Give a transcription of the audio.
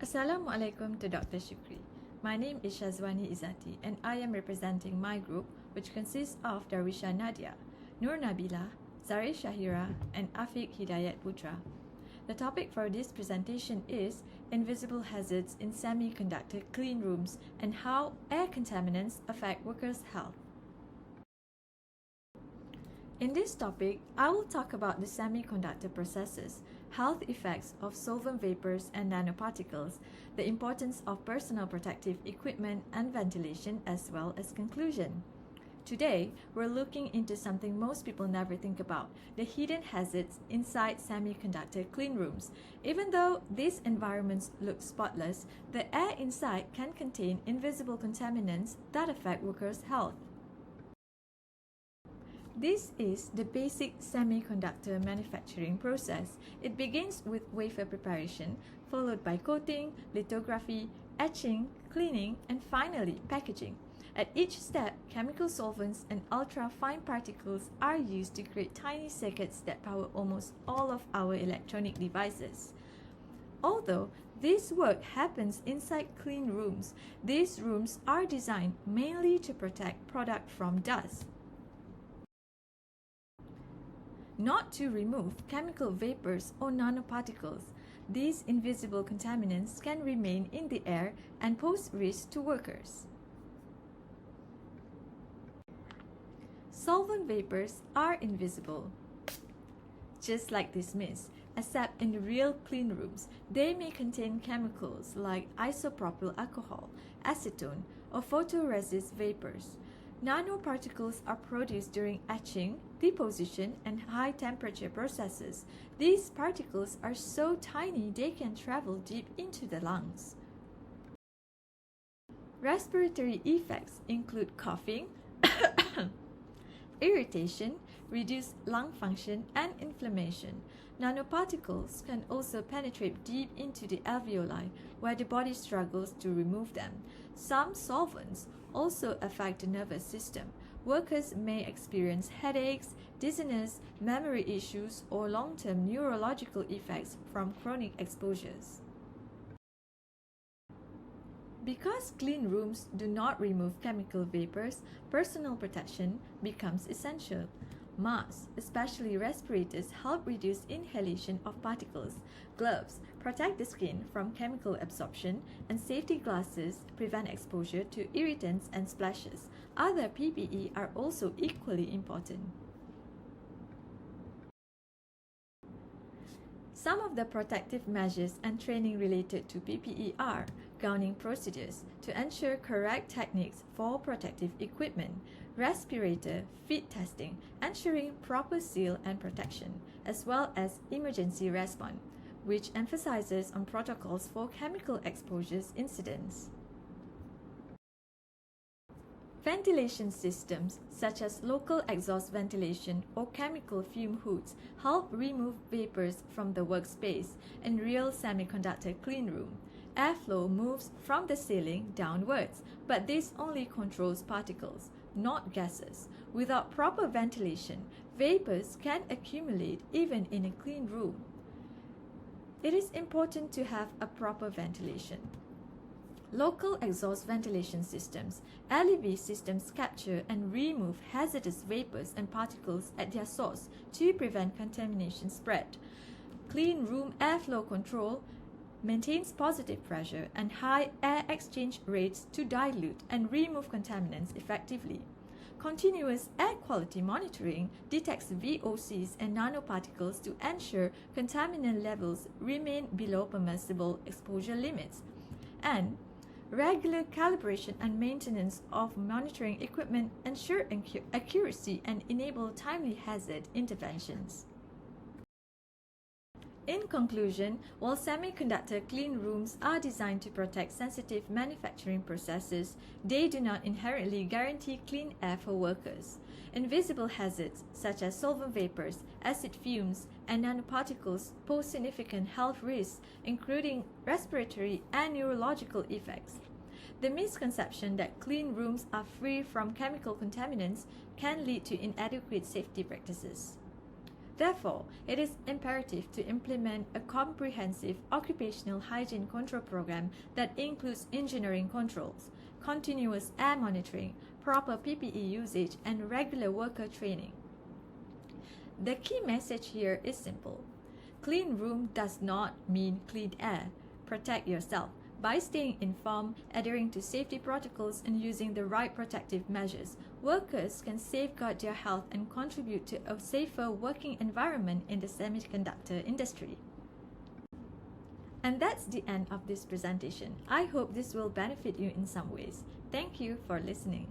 Assalamualaikum to Dr. Shukri. My name is Shazwani Izzati and I am representing my group, which consists of Darwisha Nadia, Nur Nabila, Zari Shahira and Afiq Hidayat Putra. The topic for this presentation is invisible hazards in semiconductor clean rooms and how air contaminants affect workers' health. In this topic, I will talk about the semiconductor processes, health effects of solvent vapors and nanoparticles, the importance of personal protective equipment and ventilation, as well as conclusion. Today, we're looking into something most people never think about, the hidden hazards inside semiconductor clean rooms. Even though these environments look spotless, the air inside can contain invisible contaminants that affect workers' health. This is the basic semiconductor manufacturing process. It begins with wafer preparation, followed by coating, lithography, etching, cleaning, and finally packaging. At each step, chemical solvents and ultra-fine particles are used to create tiny circuits that power almost all of our electronic devices. Although this work happens inside clean rooms, these rooms are designed mainly to protect product from dust, not to remove chemical vapors or nanoparticles. These invisible contaminants can remain in the air and pose risk to workers. Solvent vapors are invisible, just like this mist, except in real clean rooms. They may contain chemicals like isopropyl alcohol, acetone, or photoresist vapors. Nanoparticles are produced during etching, deposition, and high-temperature processes. These particles are so tiny they can travel deep into the lungs. Respiratory effects include coughing, irritation, reduced lung function, and inflammation. Nanoparticles can also penetrate deep into the alveoli, where the body struggles to remove them. Some solvents also affect the nervous system. Workers may experience headaches, dizziness, memory issues, or long-term neurological effects from chronic exposures. Because clean rooms do not remove chemical vapors, personal protection becomes essential. Masks, especially respirators, help reduce inhalation of particles. Gloves protect the skin from chemical absorption, and safety glasses prevent exposure to irritants and splashes. Other PPE are also equally important. Some of the protective measures and training related to PPE are gowning procedures to ensure correct techniques for protective equipment, respirator fit testing, ensuring proper seal and protection, as well as emergency response, which emphasizes on protocols for chemical exposures incidents. Ventilation systems, such as local exhaust ventilation or chemical fume hoods, help remove vapors from the workspace. In real semiconductor clean room, airflow moves from the ceiling downwards, but this only controls particles, not gases. Without proper ventilation, vapors can accumulate even in a clean room. It is important to have a proper ventilation. Local exhaust ventilation systems, LEV systems, capture and remove hazardous vapors and particles at their source to prevent contamination spread. Clean room airflow control maintains positive pressure and high air exchange rates to dilute and remove contaminants effectively. Continuous air quality monitoring detects VOCs and nanoparticles to ensure contaminant levels remain below permissible exposure limits. And regular calibration and maintenance of monitoring equipment ensure accuracy and enable timely hazard interventions. In conclusion, while semiconductor clean rooms are designed to protect sensitive manufacturing processes, they do not inherently guarantee clean air for workers. Invisible hazards such as solvent vapors, acid fumes, and nanoparticles pose significant health risks, including respiratory and neurological effects. The misconception that clean rooms are free from chemical contaminants can lead to inadequate safety practices. Therefore, it is imperative to implement a comprehensive occupational hygiene control program that includes engineering controls, continuous air monitoring, proper PPE usage, and regular worker training. The key message here is simple. Clean room does not mean clean air. Protect yourself by staying informed, adhering to safety protocols, and using the right protective measures. Workers can safeguard their health and contribute to a safer working environment in the semiconductor industry. And that's the end of this presentation. I hope this will benefit you in some ways. Thank you for listening.